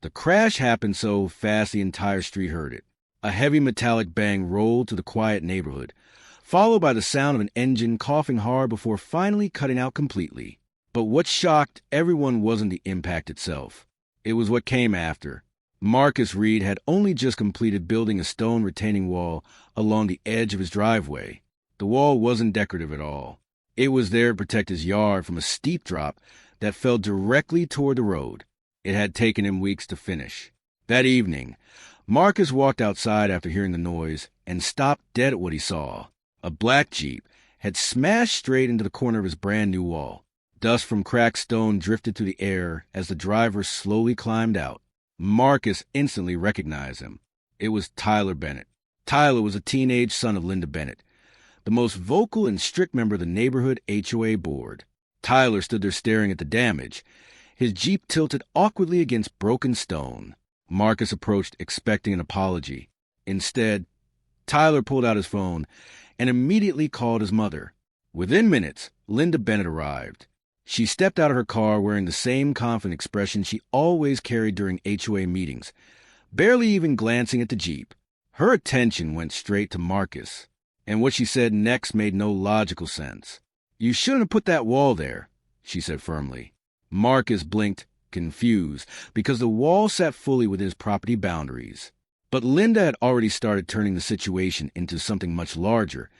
The crash happened so fast the entire street heard it. A heavy metallic bang rolled through the quiet neighborhood, followed by the sound of an engine coughing hard before finally cutting out completely. But what shocked everyone wasn't the impact itself. It was what came after. Marcus Reed had only just completed building a stone retaining wall along the edge of his driveway. The wall wasn't decorative at all. It was there to protect his yard from a steep drop that fell directly toward the road. It had taken him weeks to finish. That evening, Marcus walked outside after hearing the noise and stopped dead at what he saw. A black Jeep had smashed straight into the corner of his brand-new wall. Dust from cracked stone drifted through the air as the driver slowly climbed out. Marcus instantly recognized him. It was Tyler Bennett. Tyler was a teenage son of Linda Bennett, the most vocal and strict member of the neighborhood HOA board. Tyler stood there staring at the damage, his Jeep tilted awkwardly against broken stone. Marcus approached expecting an apology. Instead, Tyler pulled out his phone and immediately called his mother. Within minutes, Linda Bennett arrived. She stepped out of her car wearing the same confident expression she always carried during HOA meetings, barely even glancing at the Jeep. Her attention went straight to Marcus, and what she said next made no logical sense. "You shouldn't have put that wall there," she said firmly. Marcus blinked, confused, because the wall sat fully within his property boundaries. But Linda had already started turning the situation into something much larger,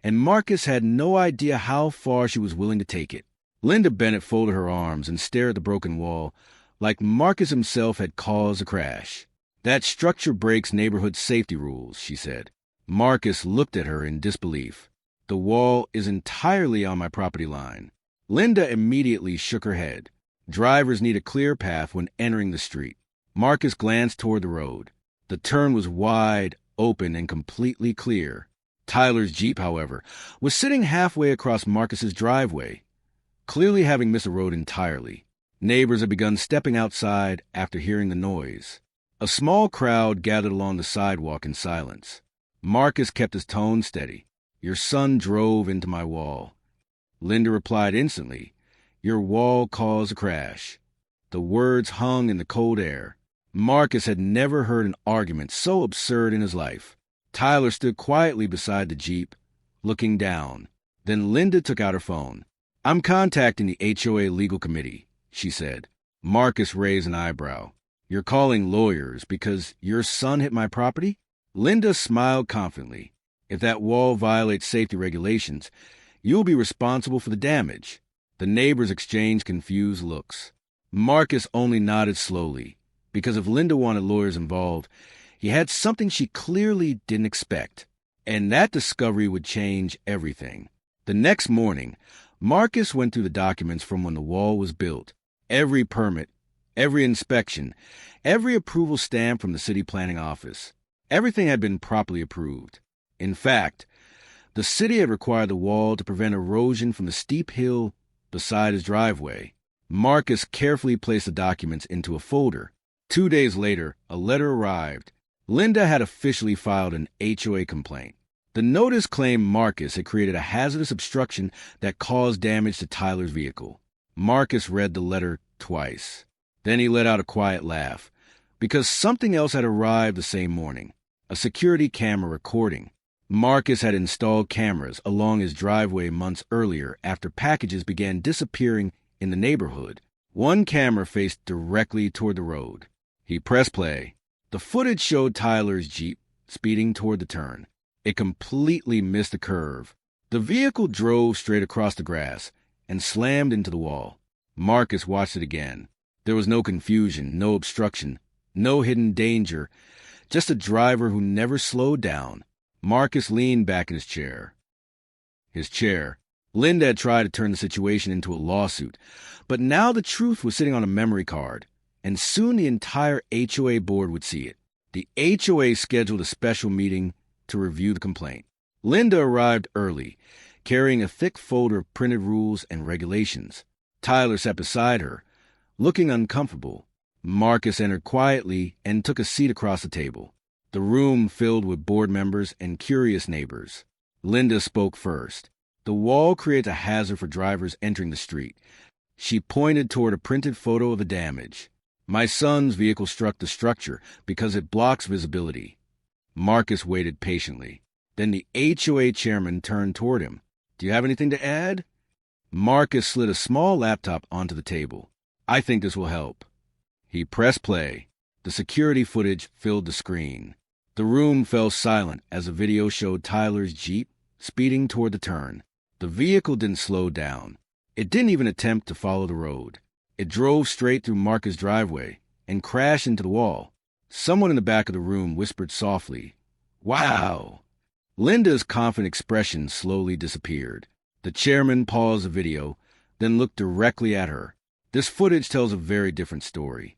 and Marcus had no idea how far she was willing to take it. Linda Bennett folded her arms and stared at the broken wall like Marcus himself had caused the crash. "That structure breaks neighborhood safety rules," she said. Marcus looked at her in disbelief. "The wall is entirely on my property line." Linda immediately shook her head. Drivers need a clear path when entering the street. Marcus glanced toward the road. The turn was wide, open, and completely clear. Tyler's Jeep, however, was sitting halfway across Marcus's driveway, clearly having missed the road entirely. Neighbors had begun stepping outside after hearing the noise. A small crowd gathered along the sidewalk in silence. Marcus kept his tone steady. "Your son drove into my wall." Linda replied instantly, "Your wall caused a crash." The words hung in the cold air. Marcus had never heard an argument so absurd in his life. Tyler stood quietly beside the Jeep, looking down. Then Linda took out her phone. "I'm contacting the HOA legal committee," she said. Marcus raised an eyebrow. "You're calling lawyers because your son hit my property?" Linda smiled confidently. "If that wall violates safety regulations, you'll be responsible for the damage." The neighbors exchanged confused looks. Marcus only nodded slowly, because if Linda wanted lawyers involved, he had something she clearly didn't expect, and that discovery would change everything. The next morning, Marcus went through the documents from when the wall was built. Every permit, every inspection, every approval stamp from the city planning office. Everything had been properly approved. In fact, the city had required the wall to prevent erosion from the steep hill beside his driveway. Marcus carefully placed the documents into a folder. 2 days later, a letter arrived. Linda had officially filed an HOA complaint. The notice claimed Marcus had created a hazardous obstruction that caused damage to Tyler's vehicle. Marcus read the letter twice. Then he let out a quiet laugh, because something else had arrived the same morning. A security camera recording. Marcus had installed cameras along his driveway months earlier after packages began disappearing in the neighborhood. One camera faced directly toward the road. He pressed play. The footage showed Tyler's Jeep speeding toward the turn. It completely missed the curve. The vehicle drove straight across the grass and slammed into the wall. Marcus watched it again. There was no confusion, no obstruction, no hidden danger, just a driver who never slowed down. Marcus leaned back in his chair. Linda had tried to turn the situation into a lawsuit, but now the truth was sitting on a memory card, and soon the entire HOA board would see it. The HOA scheduled a special meeting to review the complaint. Linda arrived early, carrying a thick folder of printed rules and regulations. Tyler sat beside her, looking uncomfortable. Marcus entered quietly and took a seat across the table. The room filled with board members and curious neighbors. Linda spoke first. "The wall creates a hazard for drivers entering the street." She pointed toward a printed photo of the damage. My son's vehicle struck the structure because it blocks visibility. Marcus waited patiently. Then the HOA chairman turned toward him. Do you have anything to add? Marcus slid a small laptop onto the table. I think this will help. He pressed play. The security footage filled the screen. The room fell silent as the video showed Tyler's Jeep speeding toward the turn. The vehicle didn't slow down. It didn't even attempt to follow the road. It drove straight through Marcus' driveway and crashed into the wall. Someone in the back of the room whispered softly, "Wow!" Linda's confident expression slowly disappeared. The chairman paused the video, then looked directly at her. This footage tells a very different story.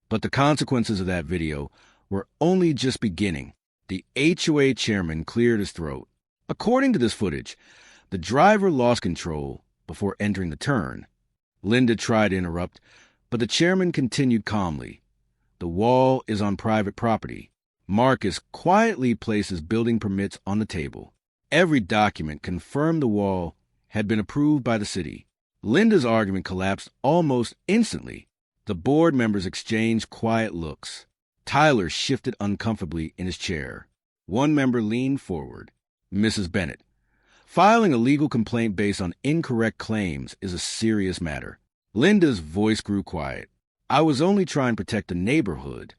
But the consequences of that video were only just beginning. The HOA chairman cleared his throat. According to this footage, the driver lost control before entering the turn. Linda tried to interrupt, but the chairman continued calmly. The wall is on private property. Marcus quietly places building permits on the table. Every document confirmed the wall had been approved by the city. Linda's argument collapsed almost instantly. The board members exchanged quiet looks. Tyler shifted uncomfortably in his chair. One member leaned forward. Mrs. Bennett, filing a legal complaint based on incorrect claims is a serious matter. Linda's voice grew quiet. I was only trying to protect the neighborhood.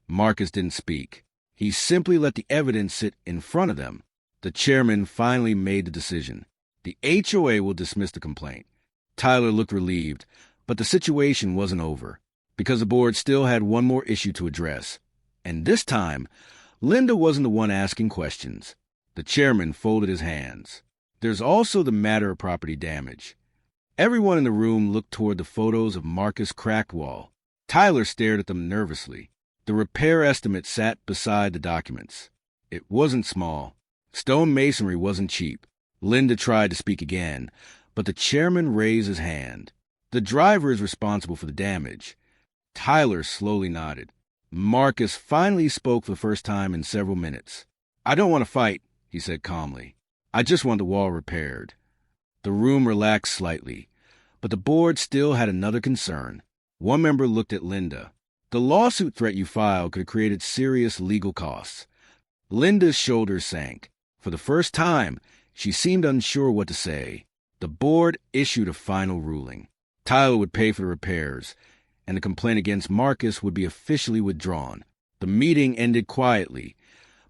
Marcus didn't speak. He simply let the evidence sit in front of them. The chairman finally made the decision. The HOA will dismiss the complaint. Tyler looked relieved, but the situation wasn't over, because the board still had one more issue to address. And this time, Linda wasn't the one asking questions. The chairman folded his hands. There's also the matter of property damage. Everyone in the room looked toward the photos of Marcus' cracked wall. Tyler stared at them nervously. The repair estimate sat beside the documents. It wasn't small. Stone masonry wasn't cheap. Linda tried to speak again, but the chairman raised his hand. The driver is responsible for the damage. Tyler slowly nodded. Marcus finally spoke for the first time in several minutes. I don't want to fight, he said calmly. I just want the wall repaired. The room relaxed slightly, but the board still had another concern. One member looked at Linda. The lawsuit threat you filed could have created serious legal costs. Linda's shoulders sank. For the first time, she seemed unsure what to say. The board issued a final ruling. Tyler would pay for the repairs, and the complaint against Marcus would be officially withdrawn. The meeting ended quietly,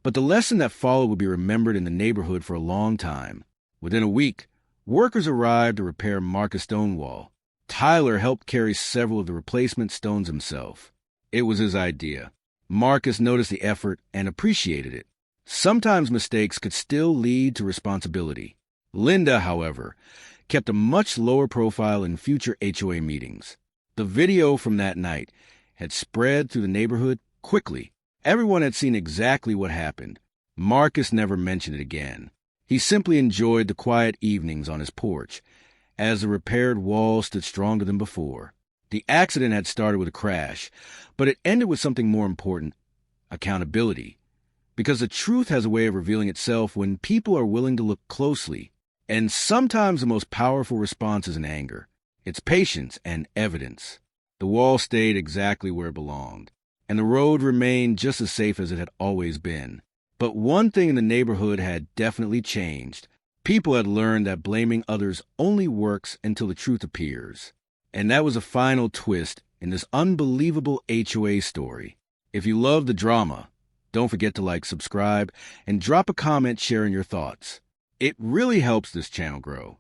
but the lesson that followed would be remembered in the neighborhood for a long time. Within a week, workers arrived to repair Marcus' stone wall. Tyler helped carry several of the replacement stones himself. It was his idea. Marcus noticed the effort and appreciated it. Sometimes mistakes could still lead to responsibility. Linda, however, kept a much lower profile in future HOA meetings. The video from that night had spread through the neighborhood quickly. Everyone had seen exactly what happened. Marcus never mentioned it again. He simply enjoyed the quiet evenings on his porch, as the repaired wall stood stronger than before. The accident had started with a crash, but it ended with something more important: accountability. Because the truth has a way of revealing itself when people are willing to look closely. And sometimes the most powerful response isn't anger. It's patience and evidence. The wall stayed exactly where it belonged, and the road remained just as safe as it had always been. But one thing in the neighborhood had definitely changed. People had learned that blaming others only works until the truth appears. And that was a final twist in this unbelievable HOA story. If you love the drama, don't forget to like, subscribe, and drop a comment sharing your thoughts. It really helps this channel grow.